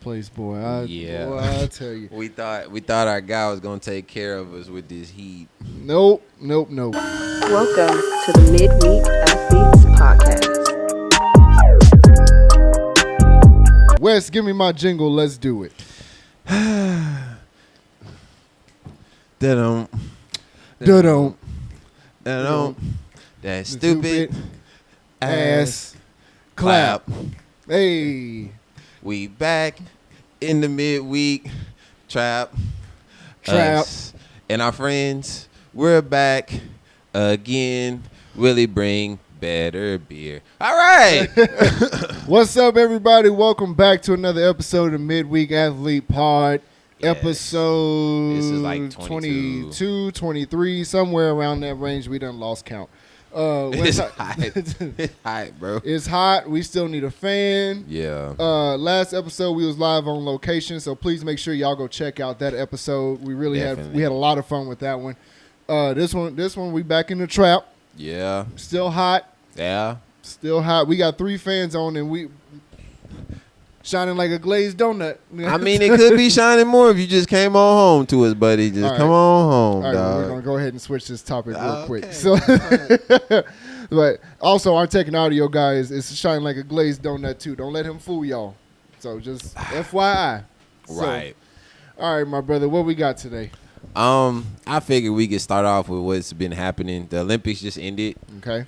place, boy. Yeah. I tell you. We thought our guy was gonna take care of us with this heat. Nope. Welcome to the Midweek Athletes Podcast. Wes, give me my jingle. Let's do it. Da-dum. That stupid ass clap. Hey. We back in the midweek trap. Us and our friends, we're back again. Really bring better beer. All right. What's up, everybody? Welcome back to another episode of the Midweek Athlete Pod. Yes. Episode This is like 22, 23, somewhere around that range. We done lost count. It's hot. It's hot, bro. It's hot. We still need a fan. Yeah. Last episode we was live on location, so please make sure y'all go check out that episode. We really had a lot of fun with that one. This one we back in the trap. Yeah. Still hot. Yeah. Still hot. We got 3 fans on and we shining like a glazed donut. I mean, it could be shining more if you just came on home to us, buddy. Just come on home, all right, dog. we're going to go ahead and switch this topic real quick. Okay. So, but also our tech and audio guy is shining like a glazed donut too. Don't let him fool y'all. So just FYI. Right. So, all right, my brother, what we got today? I figured we could start off with what's been happening. The Olympics just ended. Okay.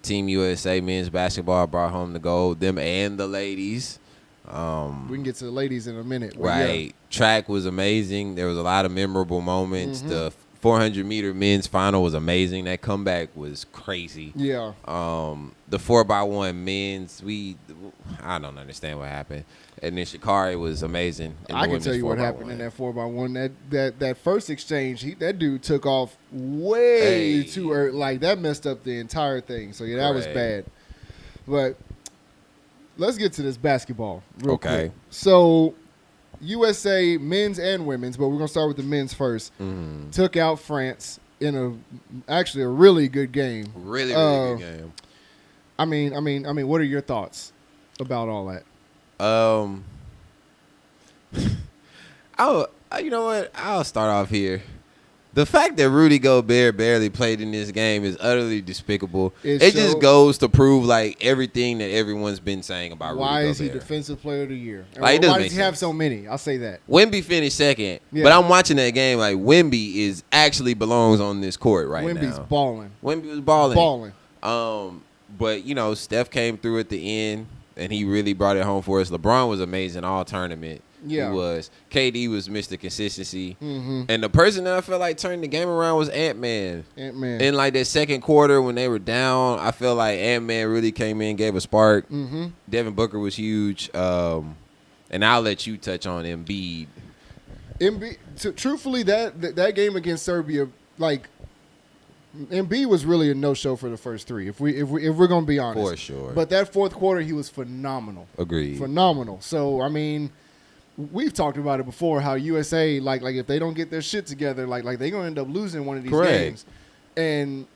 Team USA men's basketball brought home the gold. Them and the ladies. We can get to the ladies in a minute. Right. Yeah. Track was amazing. There was a lot of memorable moments. Mm-hmm. The 400-meter men's final was amazing. That comeback was crazy. Yeah. The 4x1 men's, I don't understand what happened. And then Sha'Carri was amazing. I can tell you what happened in that 4x1. That first exchange, that dude took off way too early. Like, that messed up the entire thing. So, yeah, that was bad. But let's get to this basketball real quick. So, USA men's and women's, but we're going to start with the men's first, took out France in actually a really good game. Really good game. I mean, what are your thoughts about all that? You know what? I'll start off here. The fact that Rudy Gobert barely played in this game is utterly despicable. It just goes to prove like everything that everyone's been saying about Rudy Gobert. Why is he Defensive Player of the Year? Why does he have so many? I'll say that. Wemby finished second, but I'm watching that game like Wemby actually belongs on this court right now. Wemby's balling. Wemby was balling. But you know, Steph came through at the end, and he really brought it home for us. LeBron was amazing all tournament. Yeah. He was. KD was Mr. Consistency. Mm-hmm. And the person that I felt like turned the game around was Ant-Man. In like that second quarter when they were down, I felt like Ant-Man really came in, gave a spark. Mm-hmm. Devin Booker was huge. And I'll let you touch on Embiid. Truthfully, that game against Serbia, like, Embiid was really a no-show for the first 3, if we're going to be honest. For sure. But that fourth quarter, he was phenomenal. Agreed. Phenomenal. So, I mean, we've talked about it before, how USA, like if they don't get their shit together, like they're going to end up losing one of these games. And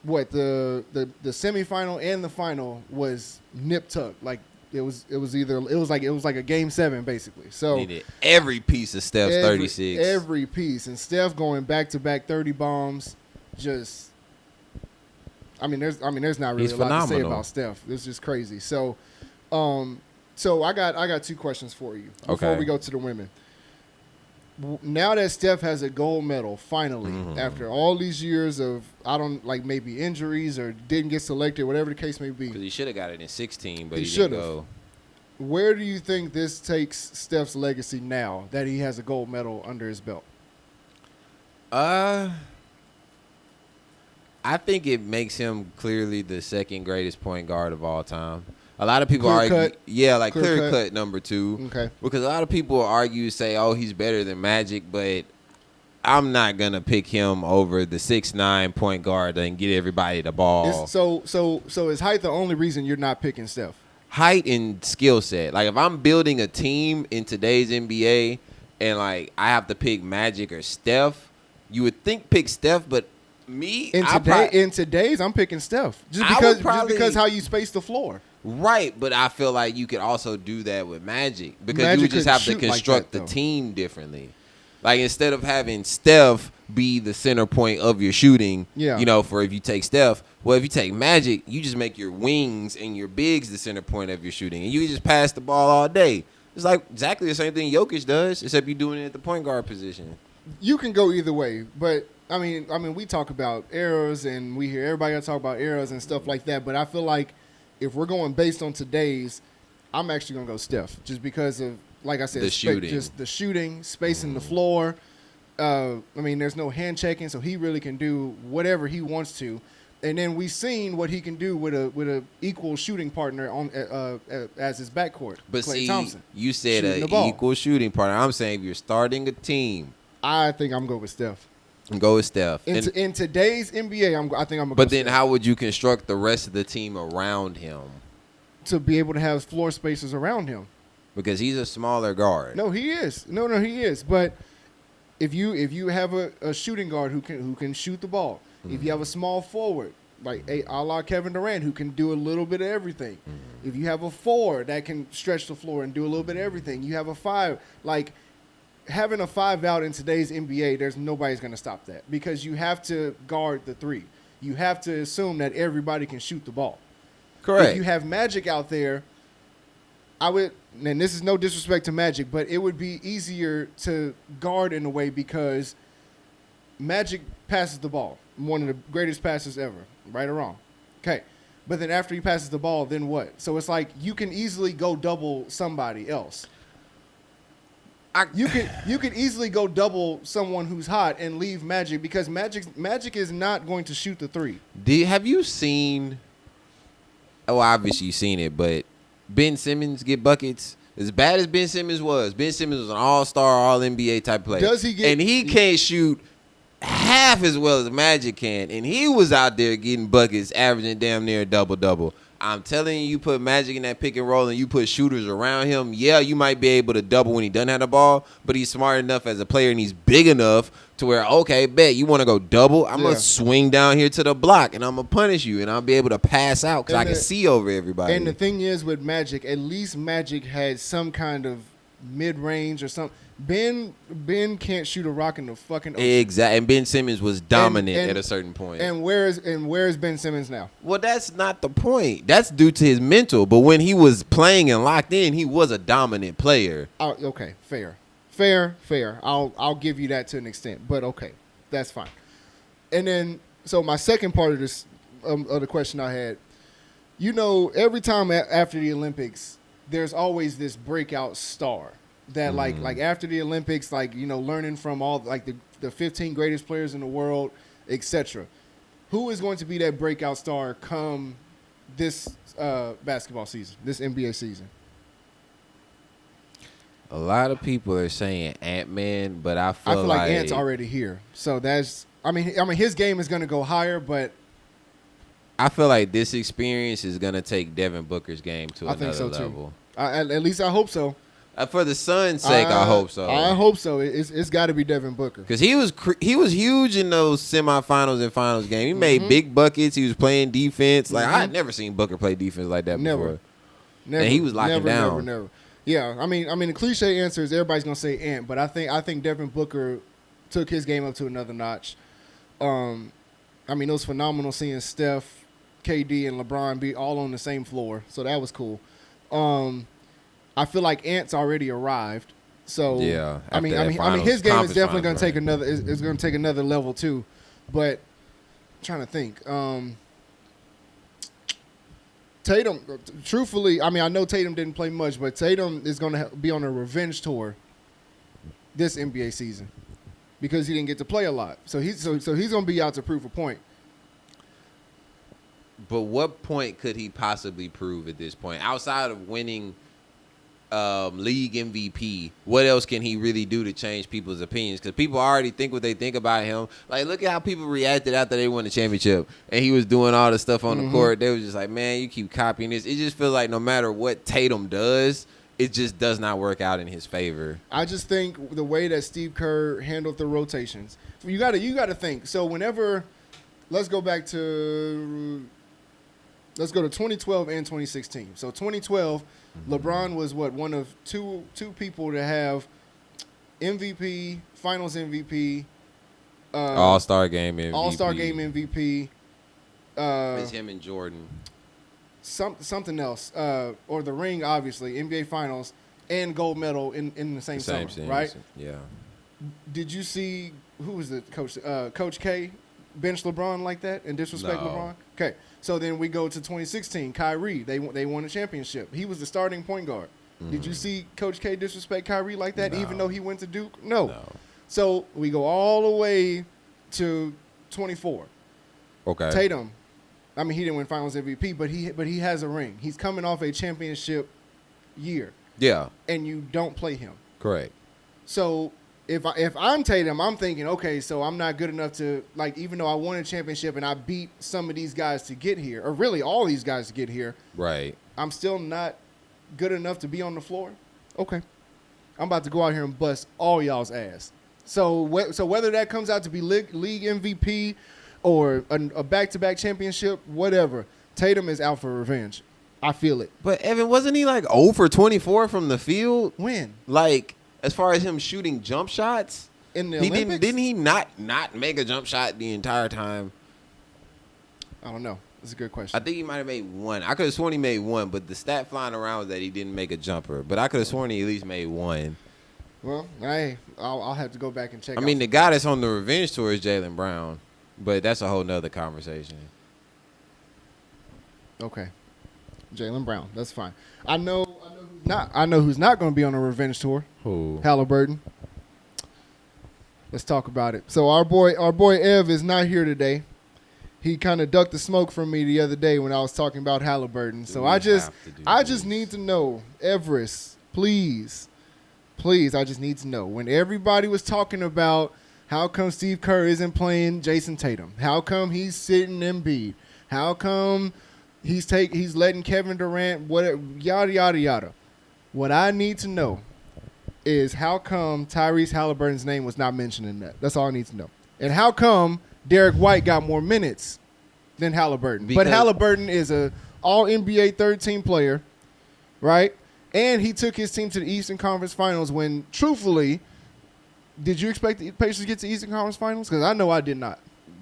what, the semifinal and the final was nip-tuck. Like, it was like a game 7 basically. So needed every piece of Steph's 36. Every piece. And Steph going back-to-back 30 bombs. There's not really a lot to say about Steph. It's just crazy. So, I got 2 questions for you before we go to the women. Now that Steph has a gold medal, finally, after all these years of maybe injuries or didn't get selected, whatever the case may be. Because he should have got it in 16, but he should didn't have. go. Where do you think this takes Steph's legacy now that he has a gold medal under his belt? I think it makes him clearly the second greatest point guard of all time. A lot of people argue, clear cut number 2. Okay. Because a lot of people say, oh, he's better than Magic, but I'm not gonna pick him over the 6'9" point guard and get everybody the ball. So is height the only reason you're not picking Steph? Height and skill set. Like if I'm building a team in today's NBA and like I have to pick Magic or Steph, you would think pick Steph, but in today's, I'm picking Steph just because how you space the floor. Right, but I feel like you could also do that with Magic because Magic you would just have to construct like that, the team differently. Like instead of having Steph be the center point of your shooting, for if you take Steph, well, if you take Magic, you just make your wings and your bigs the center point of your shooting, and you just pass the ball all day. It's like exactly the same thing Jokic does, except you're doing it at the point guard position. You can go either way, but I mean, we talk about eras and we hear everybody talk about eras and stuff like that, but I feel like if we're going based on today's, I'm actually gonna go Steph, just because of, like I said, the shooting, just the shooting, spacing the floor. I mean, there's no hand checking, so he really can do whatever he wants to. And then we've seen what he can do with a equal shooting partner on as his backcourt. But Klay Thompson, you said an equal shooting partner. I'm saying if you're starting a team, I think I'm going with Steph. Go with Steph. In today's NBA, I think I'm going to go But then Steph. how would you construct the rest of the team around him? To be able to have floor spacers around him. Because he's a smaller guard. No, he is. No, he is. But if you have a shooting guard who can shoot the ball, if you have a small forward, like a la Kevin Durant, who can do a little bit of everything, if you have a 4 that can stretch the floor and do a little bit of everything, you have a 5, like – having a 5 out in today's NBA, there's nobody's going to stop that because you have to guard the 3. You have to assume that everybody can shoot the ball. Correct. If you have Magic out there, I would, and this is no disrespect to Magic, but it would be easier to guard in a way because Magic passes the ball, one of the greatest passes ever, right or wrong. Okay. But then after he passes the ball, then what? So it's like you can easily go double somebody else. You could easily go double someone who's hot and leave Magic because Magic is not going to shoot the 3. Have you seen? Oh, obviously you've seen it, but Ben Simmons get buckets. As bad as Ben Simmons was an all-star, all-NBA type player. Does he get? And he can't shoot half as well as Magic can, and he was out there getting buckets, averaging damn near a double-double. I'm telling you, you put Magic in that pick and roll and you put shooters around him, yeah, you might be able to double when he doesn't have the ball, but he's smart enough as a player and he's big enough to where, okay, bet, you want to go double? I'm going to swing down here to the block and I'm going to punish you and I'll be able to pass out because I can see over everybody. And the thing is with Magic, at least Magic had some kind of mid-range or something. Ben can't shoot a rock in the fucking ocean. Exactly. And Ben Simmons was dominant at a certain point. And where is Ben Simmons now? Well, that's not the point. That's due to his mental. But when he was playing and locked in, he was a dominant player. Okay, fair. I'll give you that to an extent. But okay, that's fine. And then, so my second part of this of the question I had, every time after the Olympics, there's always this breakout star. That like after the Olympics, learning from all the 15 greatest players in the world, etc. Who is going to be that breakout star come this basketball season, this NBA season? A lot of people are saying Ant-Man, but I feel like Ant's already here. So that's I mean his game is going to go higher, but I feel like this experience is going to take Devin Booker's game to another level. At least I hope so. For the Suns' sake, I hope so. I hope so. It's got to be Devin Booker because he was huge in those semifinals and finals games. He made big buckets. He was playing defense. Like I had never seen Booker play defense like that before. Never. And he was locking down. Never. Yeah, I mean, the cliche answer is everybody's gonna say Ant, but I think Devin Booker took his game up to another notch. It was phenomenal seeing Steph, KD, and LeBron be all on the same floor, so that was cool. I feel like Ant's already arrived, so yeah. I mean, his game is definitely going to take another. Is going to take another level too, but I'm trying to think. Tatum, truthfully, I know Tatum didn't play much, but Tatum is going to be on a revenge tour this NBA season because he didn't get to play a lot. So he's going to be out to prove a point. But what point could he possibly prove at this point outside of winning? League MVP, what else can he really do to change people's opinions? Because people already think what they think about him. Like, look at how people reacted after they won the championship and he was doing all the stuff on the court. They was just like, man, you keep copying this. It just feels like no matter what Tatum does, it just does not work out in his favor. I just think the way that Steve Kerr handled the rotations, you got to think. So whenever, let's go back to let's go to 2012 and 2016. So 2012, LeBron was one of two people to have MVP, Finals MVP, All-Star Game MVP. It's him and Jordan. Something else, or the ring, obviously, NBA Finals and gold medal in the same summer, right? Yeah. Did you see who was the coach? Coach K bench LeBron like that and disrespect LeBron? Okay, so then we go to 2016. Kyrie, they won a championship. He was the starting point guard. Did you see Coach K disrespect Kyrie like that, even though he went to Duke? No. So we go all the way to 24. Okay. Tatum. I mean, he didn't win Finals MVP, but he has a ring. He's coming off a championship year. Yeah. And you don't play him. Correct. So if I'm Tatum, I'm thinking, okay, so I'm not good enough to, like, even though I won a championship and I beat some of these guys to get here, or really all these guys to get here. Right. I'm still not good enough to be on the floor. Okay. I'm about to go out here and bust all y'all's ass. So whether that comes out to be league MVP or a back-to-back championship, whatever, Tatum is out for revenge. I feel it. But Evan, wasn't he like 0 for 24 from the field? When? Like, as far as him shooting jump shots? In the Olympics? Didn't he not make a jump shot the entire time? I don't know. That's a good question. I think he might have made one. I could have sworn he made one, but the stat flying around was that he didn't make a jumper. But I could have sworn he at least made one. Well, I'll have to go back and check. I mean, the guy that's on the revenge tour is Jaylen Brown, but that's a whole nother conversation. Okay, Jaylen Brown, that's fine. I know who's not going to be on a revenge tour. Who? Halliburton. Let's talk about it. So our boy Ev is not here today. He kind of ducked the smoke from me the other day when I was talking about Halliburton. So I just need to know, Everest, please, I just need to know. When everybody was talking about how come Steve Kerr isn't playing Jason Tatum, how come he's sitting Embiid, how come he's letting Kevin Durant, whatever, yada yada yada. What I need to know is how come Tyrese Halliburton's name was not mentioned in that. That's all I need to know. And how come Derek White got more minutes than Halliburton? But Halliburton is a all-NBA third-team player, right? And he took his team to the Eastern Conference Finals when, truthfully, did you expect the Pacers to get to the Eastern Conference Finals? Because I know I did not.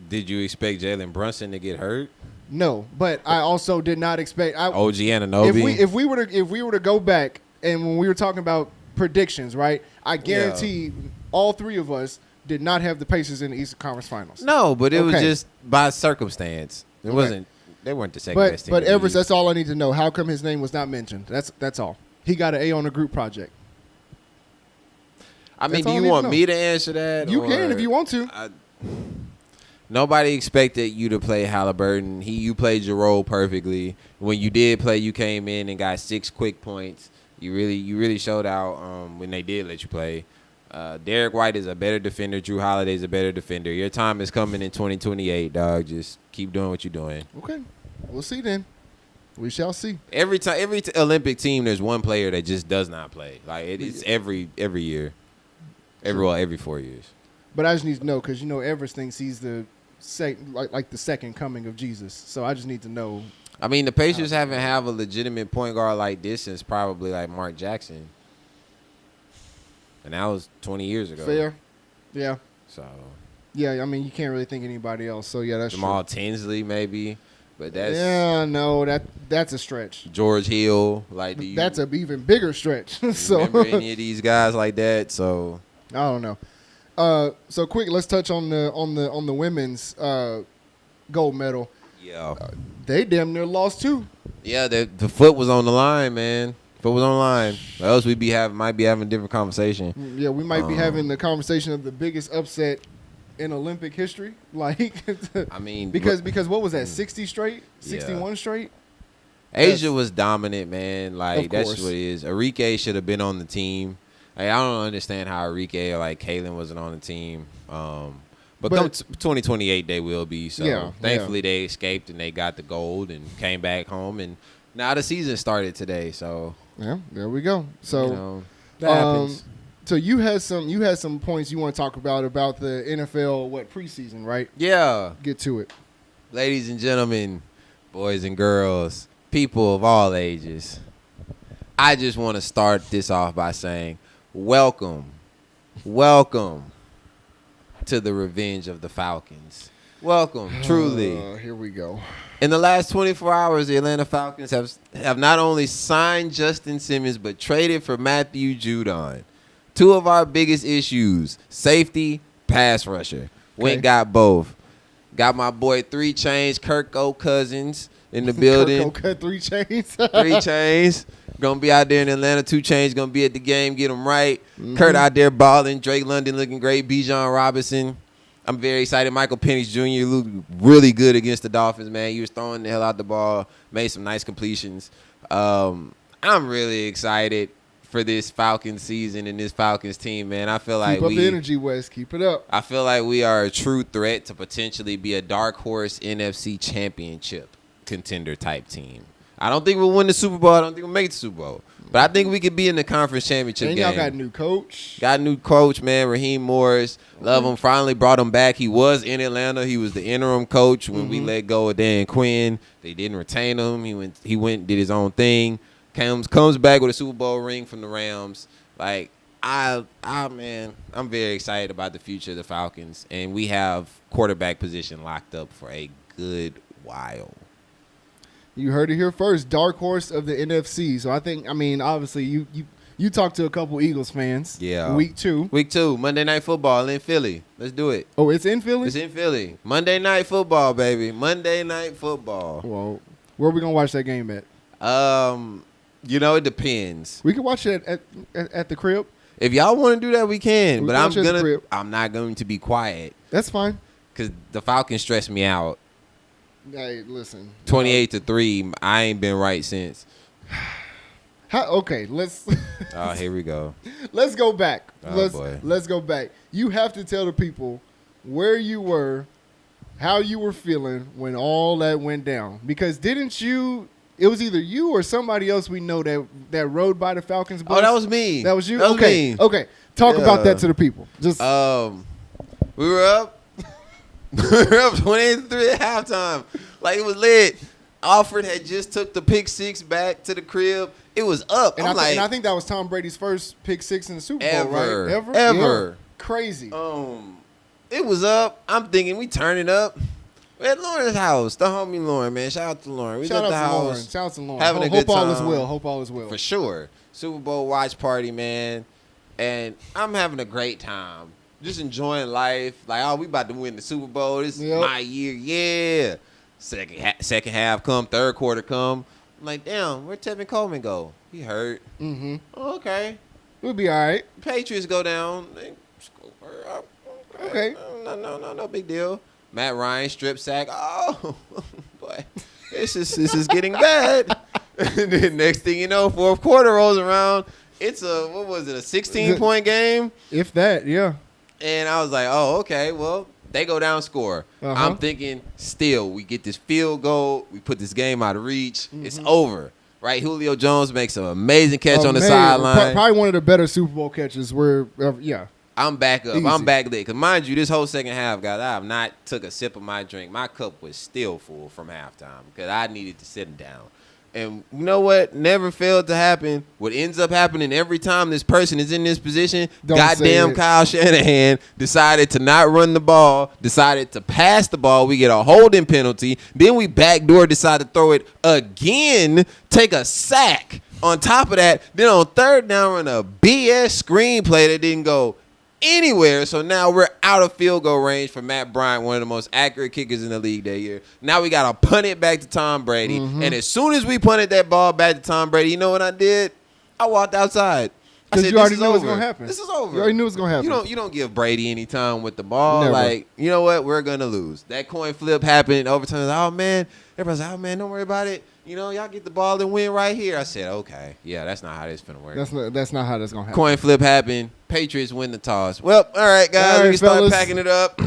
Did you expect Jalen Brunson to get hurt? No, but I also did not expect OG Anunoby. If we were to go back and when we were talking about predictions, right? I guarantee all three of us did not have the Pacers in the Eastern Conference Finals. No, but it was just by circumstance. It wasn't. They weren't the second best team. But Everest, that's all I need to know. How come his name was not mentioned? That's all. He got an A on the group project. I mean, do you want me to answer that? You can if you want to. Nobody expected you to play Halliburton. You played your role perfectly. When you did play, you came in and got 6 quick points. You really showed out when they did let you play. Derek White is a better defender. Drew Holiday is a better defender. Your time is coming in 2028, dog. Just keep doing what you're doing. Okay, we'll see then. We shall see. Every Olympic team, there's one player that just does not play. Like it's every year, every 4 years. But I just need to know because Everest thinks he's the the second coming of Jesus. So I just need to know. I mean, the Pacers haven't have a legitimate point guard like this since probably like Mark Jackson. And that was 20 years ago. Fair. Yeah. So. Yeah, I mean, you can't really think anybody else. So, yeah, that's Jamal true. Tinsley, maybe. But that's. Yeah, no, that's a stretch. George Hill. That's an even bigger stretch. So remember any of these guys like that? So. I don't know. So, quick, let's touch on the women's gold medal. Yeah. They damn near lost, too. Yeah, the foot was on the line, man. Foot was on the line. Or else might be having a different conversation. Yeah, we might be having the conversation of the biggest upset in Olympic history. Like, I mean, because what was that? 60 straight, 61 straight. Asia was dominant, man. Like that's what it is. Enrique should have been on the team. Like, I don't understand how Enrique or like Kalen wasn't on the team. But come 2028, they will be. So thankfully they escaped and they got the gold and came back home and. Now the season started today, so yeah, there we go. So that happens. So you had some points you want to talk about the NFL preseason, right? Yeah. Get to it, ladies and gentlemen. boys and girls, people of all ages. I just want to start this off by saying, welcome to the revenge of the Falcons. Welcome, truly. Here we go. In the last 24 hours, the Atlanta Falcons have not only signed Justin Simmons, but traded for Matthew Judon. Two of our biggest issues, safety, pass rusher. Went got both. Got my boy 3 Chainz, Kirk Cousins in the building. Kirk 3 Chainz. 3 Chainz. Gonna be out there in Atlanta. 2 Chainz gonna be at the game. Get them right. Kurt out there balling. Drake London looking great. Bijan Robinson. I'm very excited. Michael Penix Jr. looked really good against the Dolphins, man. He was throwing the hell out the ball. Made some nice completions. I'm really excited for this Falcons season and this Falcons team, man. I feel like keep up the energy, Wes. Keep it up. I feel like we are a true threat to potentially be a dark horse NFC championship contender type team. I don't think we'll win the Super Bowl. I don't think we'll make the Super Bowl. But I think we could be in the conference championship game. And y'all got a new coach. Got a new coach, man. Raheem Morris. Love him. Finally brought him back. He was in Atlanta. He was the interim coach when we let go of Dan Quinn. They didn't retain him. He went did his own thing. Comes back with a Super Bowl ring from the Rams. Like, man, I'm very excited about the future of the Falcons. And we have quarterback position locked up for a good while. You heard it here first. Dark horse of the NFC. So obviously you talked to a couple Eagles fans. Yeah. Week 2. Monday Night Football in Philly. Let's do it. Oh, it's in Philly? It's in Philly. Monday Night Football, baby. Monday Night Football. Well, where are we going to watch that game at? It depends. We can watch it at the crib. If y'all want to do that, we can. But I'm not going to be quiet. That's fine. Because the Falcons stress me out. Hey, listen. 28-3. I ain't been right since. Okay, let's. Oh, here we go. Let's go back. Oh, boy. Let's go back. You have to tell the people where you were, how you were feeling when all that went down. Because didn't you? It was either you or somebody else we know that rode by the Falcons bus. Oh, that was me. That was you. That was me. Okay. Talk about that to the people. Just we were up. We were up 28-3 at halftime. Like, it was lit. Alfred had just took the pick 6 back to the crib. It was up. And I think that was Tom Brady's first pick 6 in the Super Bowl, right? Ever. Yeah. Crazy. It was up. I'm thinking we turn it up. We're at Lauren's house. The homie Lauren, man. Shout out to Lauren. We Shout at the out to house. Lauren. Shout out to Lauren. Having a good time. Hope all is well. For sure. Super Bowl watch party, man. And I'm having a great time. Just enjoying life. Like, we about to win the Super Bowl. This is my year. Yeah. Second half come. Third quarter come. I'm like, damn, where'd Tevin Coleman go? He hurt. Mm-hmm. Oh, okay. We'll be all right. Patriots go down. Okay. No big deal. Matt Ryan strip sack. Oh, boy. This is getting bad. And then next thing you know, fourth quarter rolls around. It's a 16-point game? If that, yeah. And I was like, oh, okay, well, they go down, score. I'm thinking, still, we get this field goal. We put this game out of reach. It's over, right? Julio Jones makes an amazing catch on the sideline. Probably one of the better Super Bowl catches yeah. I'm back up. Easy. I'm back lit. Because mind you, this whole second half, guys, I have not took a sip of my drink. My cup was still full from halftime because I needed to sit down. And you know what? Never failed to happen. What ends up happening every time this person is in this position, goddamn Kyle Shanahan decided to not run the ball, decided to pass the ball. We get a holding penalty. Then we backdoor decide to throw it again, take a sack. On top of that, then on third down, run a BS screenplay that didn't go anywhere. So now we're out of field goal range for Matt Bryant, one of the most accurate kickers in the league that year. Now we got to punt it back to Tom Brady. And as soon as we punted that ball back to Tom Brady, you know what I did? I walked outside. Because you already knew it was going to happen. This is over. You already knew it was going to happen. You don't give Brady any time with the ball. Never. Like, you know what? We're going to lose. That coin flip happened in overtime. Oh, man. Everybody's like, oh, man, don't worry about it. You know, y'all get the ball and win right here. I said, okay. Yeah, that's not how this is going to work. That's not how that's going to happen. Coin flip happened. Patriots win the toss. Well, all right, guys. We can start packing it up.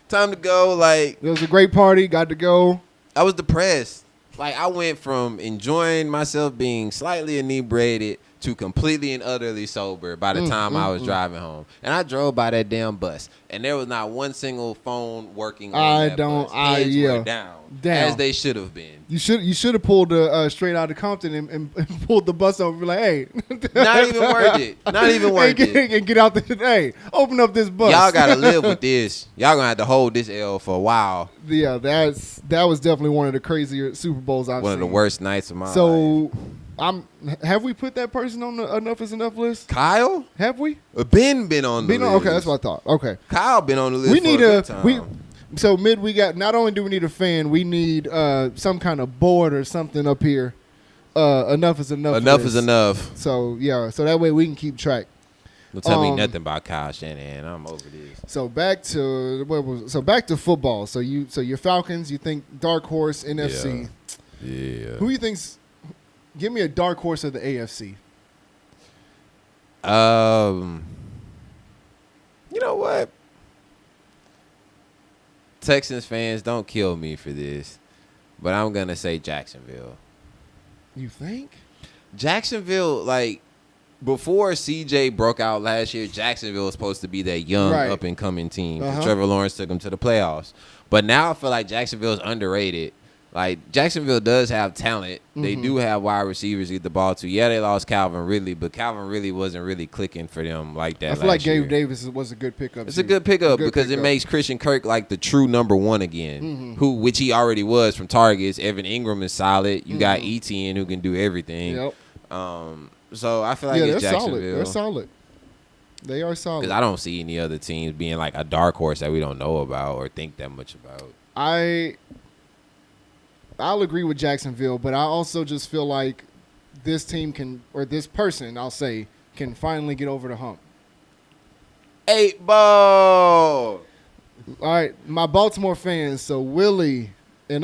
Time to go. Like, it was a great party. Got to go. I was depressed. Like, I went from enjoying myself being slightly inebriated to completely and utterly sober by the time I was driving home. And I drove by that damn bus, and there was not one single phone working on that bus. Heads were down, as they should have been. You should have pulled straight out of Compton and pulled the bus over and be like, hey. Not even worth it. Not even worth it. And get out there. Hey, open up this bus. Y'all got to live with this. Y'all going to have to hold this L for a while. Yeah, that was definitely one of the crazier Super Bowls I've seen. One of the worst nights of my life. So, have we put that person on the Enough is Enough list? Kyle? Have we? Ben been on the list. Okay, that's what I thought. Okay. Kyle been on the list for a good time. So, we got, not only do we need a fan, we need some kind of board or something up here. Enough is Enough. Enough is enough. So, yeah, so that way we can keep track. Don't tell me nothing about Kyle Shanahan. I'm over this. So back to football. So your Falcons, you think dark horse NFC. Yeah. Who do you think's? Give me a dark horse of the AFC. You know what? Texans fans, don't kill me for this, but I'm gonna say Jacksonville. You think? Jacksonville, like, before CJ broke out last year, Jacksonville was supposed to be that young, up-and-coming team. Trevor Lawrence took them to the playoffs. But now I feel like Jacksonville is underrated. Like, Jacksonville does have talent. They do have wide receivers to get the ball to. Yeah, they lost Calvin Ridley, but Calvin Ridley wasn't really clicking for them like that. I feel like Gabe Davis was a good pickup. It's a good pickup because it makes Christian Kirk like the true number one again, which he already was from targets. Evan Ingram is solid. You got ETN who can do everything. Yep. So I feel like it's Jacksonville. They're solid. They are solid. Because I don't see any other teams being like a dark horse that we don't know about or think that much about. I'll agree with Jacksonville, but I also just feel like this team can, or this person, I'll say, can finally get over the hump. 8 ball. All right, my Baltimore fans, so Willie and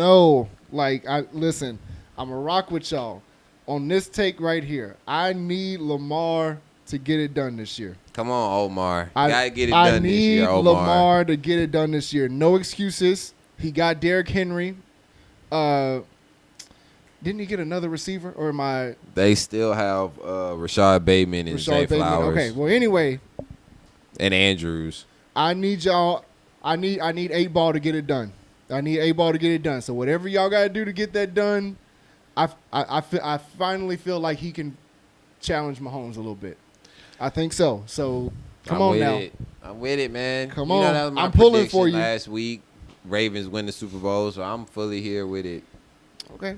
listen, I'm going to rock with y'all on this take right here. I need Lamar to get it done this year. Come on, Omar. Got to get it done this year, Omar. I need Lamar to get it done this year. No excuses. He got Derrick Henry. Didn't he get another receiver, or am I? They still have Rashad Bateman and Zay Flowers. Okay, well, anyway. And Andrews. I need y'all. I need 8 ball to get it done. I need 8 ball to get it done. So whatever y'all got to do to get that done, I finally feel like he can challenge Mahomes a little bit. I think so. So come on now. I'm with it, man. Come on. That was my I'm pulling for you. Last week, Ravens win the Super Bowl, so I'm fully here with it. Okay.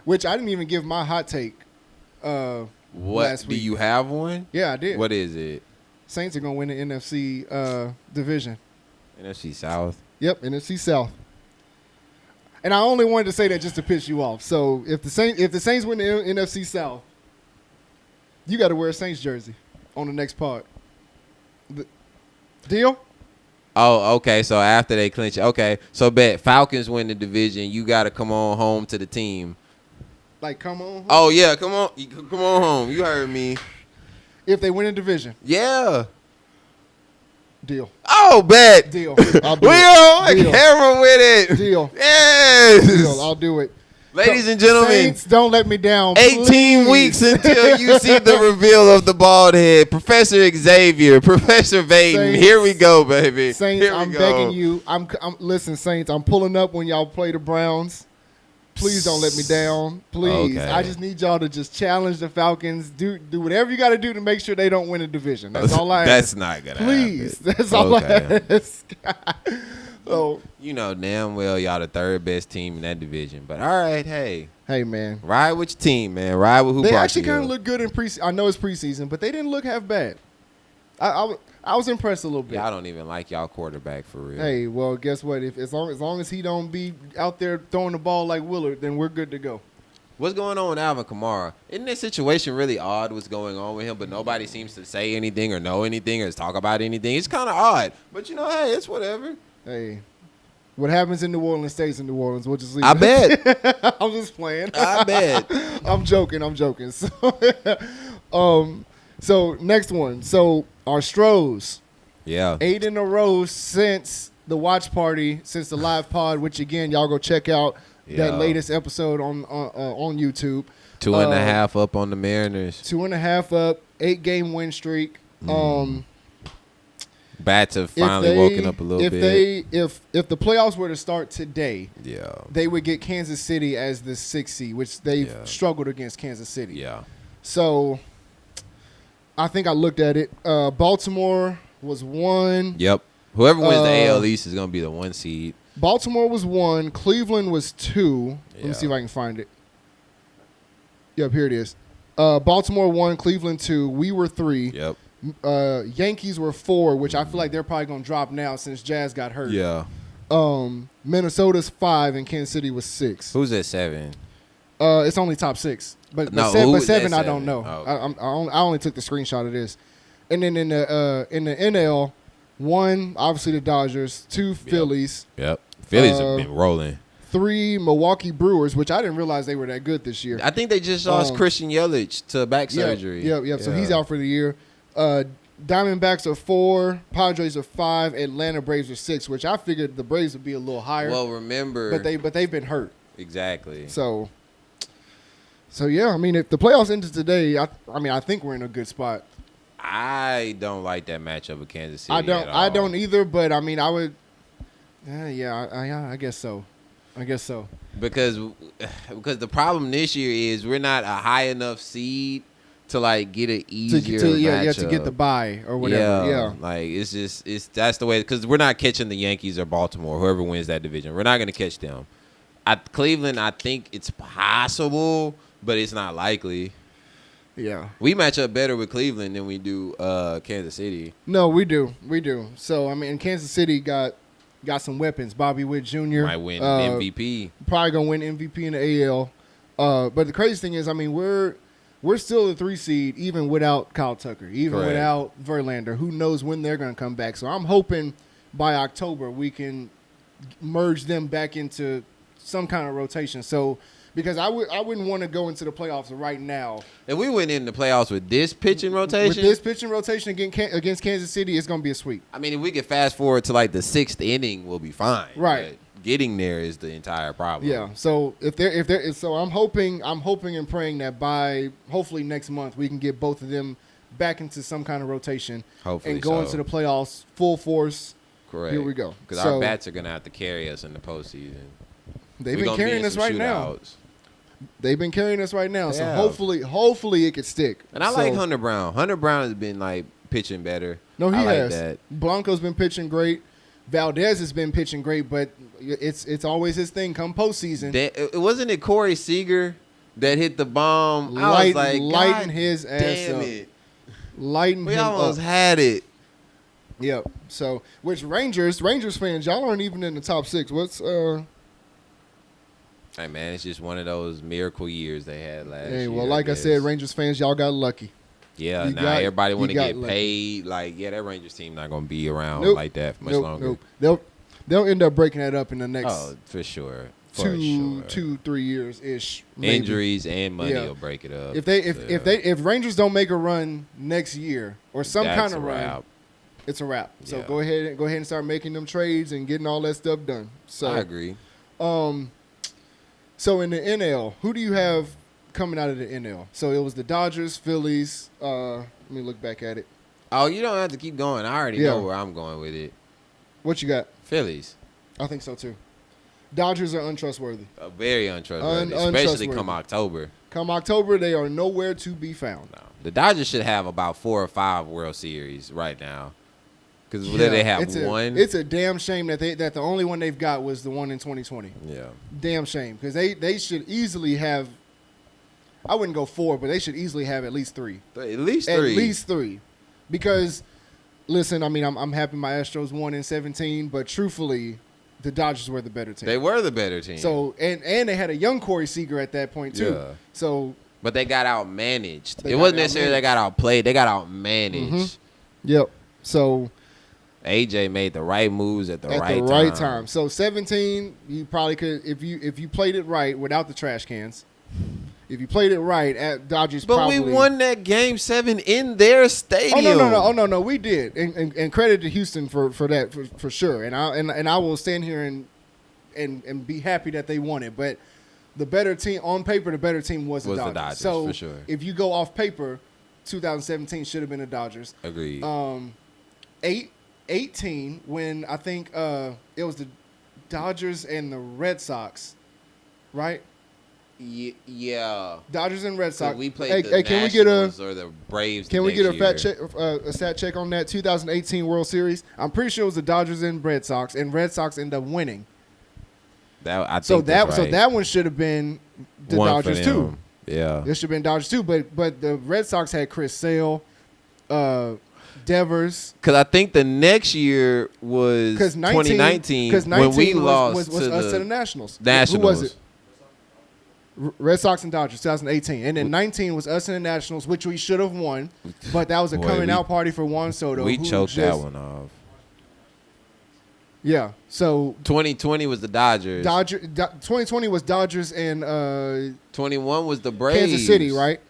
Which I didn't even give my hot take last week. Do you have one? Yeah, I did. What is it? Saints are going to win the NFC division. NFC South? Yep, NFC South. And I only wanted to say that just to piss you off. So if the Saints win the NFC South, you got to wear a Saints jersey on the next pod. Deal? Oh, okay. So after they clinch it. Okay. So bet Falcons win the division. You got to come on home to the team. Like, come on home? Oh, yeah. Come on home. You heard me. If they win the division. Yeah. Deal. Oh, bet. Deal. I'll do it. Deal. Camera with it. Deal. Yes. Deal. I'll do it. Ladies and gentlemen, Saints, don't let me down. 18 please. weeks until you see the reveal of the bald head. Professor Xavier, Professor Vaden. Saints, here we go, baby. Saints, I'm begging you. Listen, Saints, I'm pulling up when y'all play the Browns. Please don't let me down. Please. Okay. I just need y'all to just challenge the Falcons. Do whatever you got to do to make sure they don't win a division. That's all I ask. That's not going to happen. Please. That's all I ask. So, you know damn well y'all the third best team in that division. But all right, hey, man, ride with your team, man. Ride with who brought you. They actually kind of look good in preseason. I know it's preseason, but they didn't look half bad. I was impressed a little bit. Y'all don't even like y'all quarterback for real. Hey, well, guess what? As long as he don't be out there throwing the ball like Willard, then we're good to go. What's going on with Alvin Kamara? Isn't that situation really odd what's going on with him, but nobody seems to say anything or know anything or talk about anything? It's kind of odd. But, hey, it's whatever. Hey, what happens in New Orleans stays in New Orleans. We'll just leave I bet. I'm just playing. I bet. I'm joking. So next one. So our Astros. Yeah. 8 in a row since the watch party, since the live pod, which, again, y'all go check out that latest episode on YouTube. 2.5 up on the Mariners. 2.5 up. 8-game win streak. Bats have finally woken up a little bit. If the playoffs were to start today, yeah, they would get Kansas City as the 6th seed, which they've struggled against Kansas City. Yeah. So I think I looked at it. Baltimore was 1. Yep. Whoever wins the AL East is going to be the 1 seed. Baltimore was 1. Cleveland was 2. Let me see if I can find it. Yep, here it is. Baltimore 1, Cleveland 2. We were 3. Yep. Yankees were 4, which I feel like they're probably going to drop now since Jazz got hurt. Yeah. Minnesota's 5 and Kansas City was 6. Who's at 7? It's only top 6. But 7 I don't know. Oh. I only took the screenshot of this. And then in the NL, 1 obviously the Dodgers, 2 Phillies. Yep. Phillies have been rolling. 3 Milwaukee Brewers, which I didn't realize they were that good this year. I think they just lost Christian Yelich to back surgery. Yep. So he's out for the year. Diamondbacks are 4, Padres are 5, Atlanta Braves are 6, which I figured the Braves would be a little higher. Well, remember, but they've been hurt. Exactly. So yeah, I mean, if the playoffs ended today, I think we're in a good spot. I don't like that matchup with Kansas City. I don't either, but I mean, I would. I guess so. Because the problem this year is we're not a high enough seed to like get an easier matchup. To get the bye or whatever. Yeah. Like that's the way, because we're not catching the Yankees or Baltimore, whoever wins that division. We're not going to catch them. At Cleveland, I think it's possible, but it's not likely. Yeah. We match up better with Cleveland than we do Kansas City. No, we do. So I mean, Kansas City got some weapons. Bobby Witt Jr. might win MVP. Probably gonna win MVP in the AL. But the crazy thing is, I mean, we're still the 3 seed even without Kyle Tucker, even Correct. without Verlander. Who knows when they're gonna come back? So I'm hoping by October we can merge them back into some kind of rotation. So because I wouldn't want to go into the playoffs right now. If we went in the playoffs with this pitching rotation, against Kansas City, it's gonna be a sweep. I mean, if we could fast forward to like the 6th inning, we'll be fine. Right. But getting there is the entire problem. Yeah. So so I'm hoping and praying that by hopefully next month we can get both of them back into some kind of rotation. Hopefully and go into the playoffs full force. Correct. Here we go. Because our bats are gonna have to carry us in the postseason. They've been carrying us right now. They've been carrying us right now. So hopefully it could stick. And I like Hunter Brown. Hunter Brown has been like pitching better. No, he has. That. Blanco's been pitching great. Valdez has been pitching great, but it's always his thing come postseason. Wasn't it Corey Seager that hit the bomb? Lighting his ass damn up. It. Lighting we him almost up. had it. Yep. So, which Rangers fans, y'all aren't even in the top 6. What's Hey man, it's just one of those miracle years they had last year. Hey, well, like I said, Rangers fans, y'all got lucky. Yeah, everybody want to get paid. Like, that Rangers team not gonna be around like that for much longer. Nope. They'll end up breaking that up in the next for sure. 2-3 years ish. Injuries and money will break it up. If Rangers don't make a run next year or some kind of run, it's a wrap. So go ahead and start making them trades and getting all that stuff done. So I agree. So in the NL, who do you have coming out of the NL? So it was the Dodgers, Phillies. Let me look back at it. Oh, you don't have to keep going. I already know where I'm going with it. What you got? Phillies. I think so too. Dodgers are untrustworthy. Very untrustworthy, especially come October. Come October, they are nowhere to be found. No. The Dodgers should have about 4 or 5 World Series right now. Because they have one. It's a damn shame that the only one they've got was the one in 2020. Yeah. Damn shame. Because they should easily have, I wouldn't go 4, but they should easily have at least 3. At least 3. At least 3. Because, listen, I mean, I'm happy my Astros won in 17, but truthfully, the Dodgers were the better team. They were the better team. So, and they had a young Corey Seager at that point, too. Yeah. So, but they got outmanaged. It wasn't necessarily they got outplayed. They got outmanaged. Mm-hmm. Yep. So AJ made the right moves at the right time. So 17, you probably could if you played it right without the trash cans. If you played it right, at Dodgers probably. But we won that Game 7 in their stadium. Oh no, we did, and credit to Houston for that for sure. And I will stand here and be happy that they won it. But the better team on paper. The better team was the Dodgers. So for sure. if you go off paper, 2017 should have been the Dodgers. Agreed. 18 when I think it was the Dodgers and the Red Sox, right? Yeah. Dodgers and Red Sox. We played the can Nationals or the Braves. Can we get a stat check on that 2018 World Series? I'm pretty sure it was the Dodgers and Red Sox, and Red Sox ended up winning. So that one should have been the Dodgers too. Yeah, this should have been Dodgers too. But the Red Sox had Chris Sale, Devers. Because I think the next year was 2019 when we lost was us to the Nationals. Nationals. Who was it? Red Sox and Dodgers, 2018. And then 19 was us and the Nationals, which we should have won. But that was a coming out party for Juan Soto. We choked that one off. Yeah. So 2020 was the Dodgers. 2020 was Dodgers and 21 was the Braves. Kansas City, right?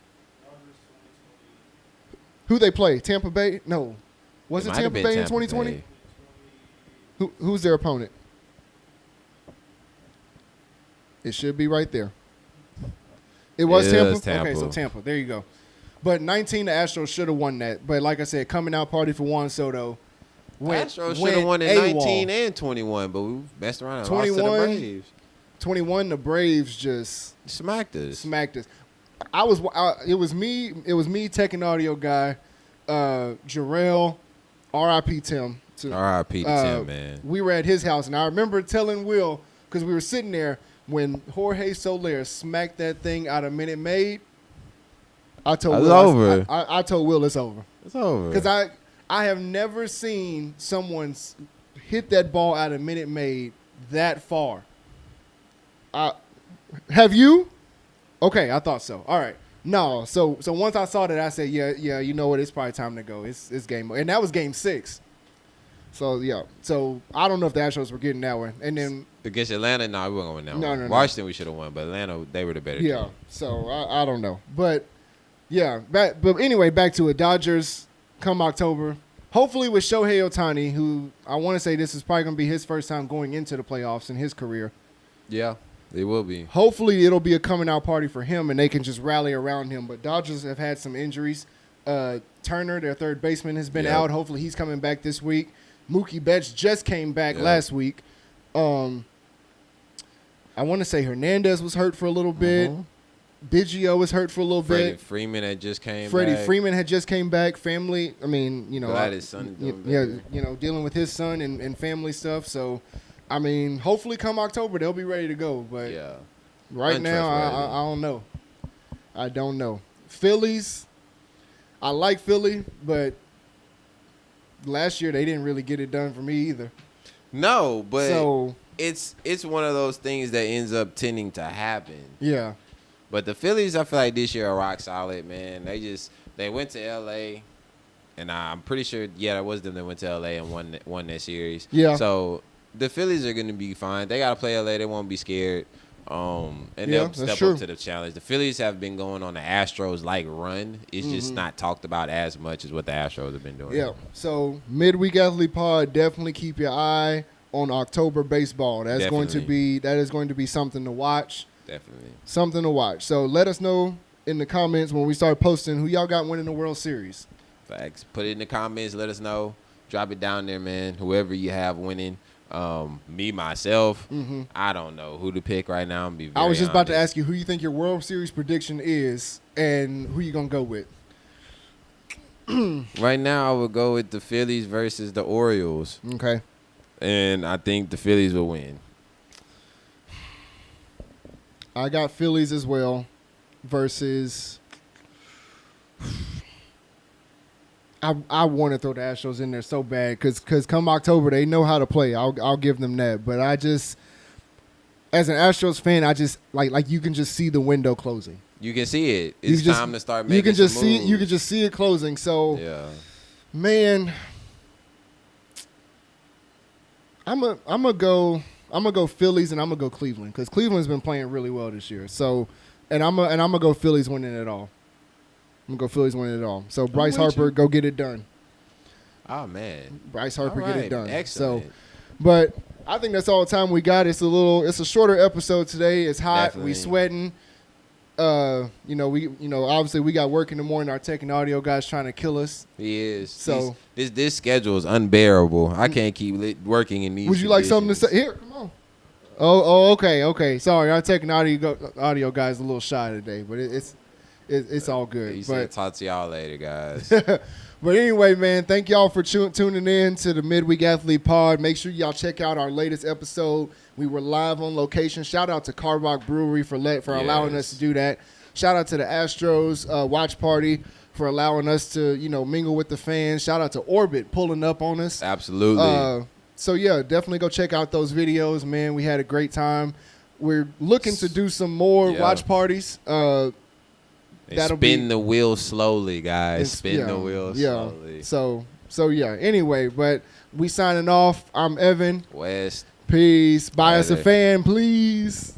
Who they play? Tampa Bay? No. Was it Tampa Bay in 2020? Who's their opponent? It should be right there. It was Tampa? Okay, so Tampa. There you go. But 19, the Astros should have won that. But like I said, coming out party for Juan Soto. Astros should have won in 19 and 21, but we messed around and lost to the Braves. 21, the Braves just smacked us. It was me, tech and audio guy, Jarrell, R.I.P. Tim. R.I.P. to Tim, man. We were at his house, and I remember telling Will, because we were sitting there, when Jorge Soler smacked that thing out of Minute Maid, I told Will, I told Will it's over. It's over. Because I have never seen someone hit that ball out of Minute Maid that far. Have you? Okay, I thought so. All right. No, so once I saw that, I said, yeah, you know what? It's probably time to go. It's game, and that was Game 6. So yeah, so I don't know if the Astros were getting that one, and then against Atlanta, no, we weren't going to win that one. No. Washington, we should have won, but Atlanta, they were the better team. So I don't know, but yeah, but anyway, back to it. Dodgers come October, hopefully with Shohei Ohtani, who I want to say this is probably going to be his first time going into the playoffs in his career. Yeah. It will be. Hopefully, it'll be a coming out party for him, and they can just rally around him. But Dodgers have had some injuries. Turner, their third baseman, has been out. Hopefully, he's coming back this week. Mookie Betts just came back last week. I want to say Hernandez was hurt for a little bit. Biggio was hurt for a little bit. Freeman had just came back. Freddie Freeman had just came back. Family, I mean, glad his son is doing better. Dealing with his son and family stuff. So, I mean, hopefully come October, they'll be ready to go. But right now, I don't know. I don't know. Phillies, I like Philly, but last year they didn't really get it done for me either. No, but it's one of those things that ends up tending to happen. Yeah. But the Phillies, I feel like this year are rock solid, man. They went to L.A., and I'm pretty sure, that was them that went to L.A. and won that series. Yeah. So the Phillies are going to be fine. They got to play L.A. They won't be scared. And they'll step up to the challenge. The Phillies have been going on the Astros-like run. It's just not talked about as much as what the Astros have been doing. Yeah. So midweek athlete pod, definitely keep your eye on October baseball. That is going to be something to watch. Definitely. Something to watch. So let us know in the comments when we start posting who y'all got winning the World Series. Facts. Put it in the comments. Let us know. Drop it down there, man. Whoever you have winning. Me, myself, I don't know who to pick right now. I was just about to ask you who you think your World Series prediction is and who you going to go with. Right now, I would go with the Phillies versus the Orioles. Okay. And I think the Phillies will win. I got Phillies as well versus I want to throw the Astros in there so bad because come October they know how to play. I'll give them that. But I just, as an Astros fan, I just like you can just see the window closing. You can see it. It's time to start making. You can just see. You can just see it closing. So man, I'm gonna go Phillies and I'm gonna go Cleveland because Cleveland's been playing really well this year. So, and I'm gonna go Phillies winning it all. I'm going to go Phillies winning it all. So, Bryce Harper, go get it done. Oh, man. Bryce Harper, get it done. Excellent. So, but I think that's all the time we got. It's a shorter episode today. It's hot. Definitely. We sweating. Obviously we got work in the morning. Our tech and audio guy's trying to kill us. He is. So this schedule is unbearable. I can't keep working in these. Would you like something to say? Here, come on. Okay. Sorry, our tech and audio guy's a little shy today, but it's all good. He said, talk to y'all later, guys. But anyway, man, thank y'all for tuning in to the Midweek Athlete Pod. Make sure y'all check out our latest episode. We were live on location. Shout out to Carbach Brewery for allowing us to do that. Shout out to the Astros watch party for allowing us to, mingle with the fans. Shout out to Orbit pulling up on us. Absolutely. So, yeah, definitely go check out those videos, man. We had a great time. We're looking to do some more watch parties. Spin the wheel slowly, guys. Spin the wheel slowly. So yeah. Anyway, but we signing off. I'm Evan. West. Peace. Buy us a fan, please.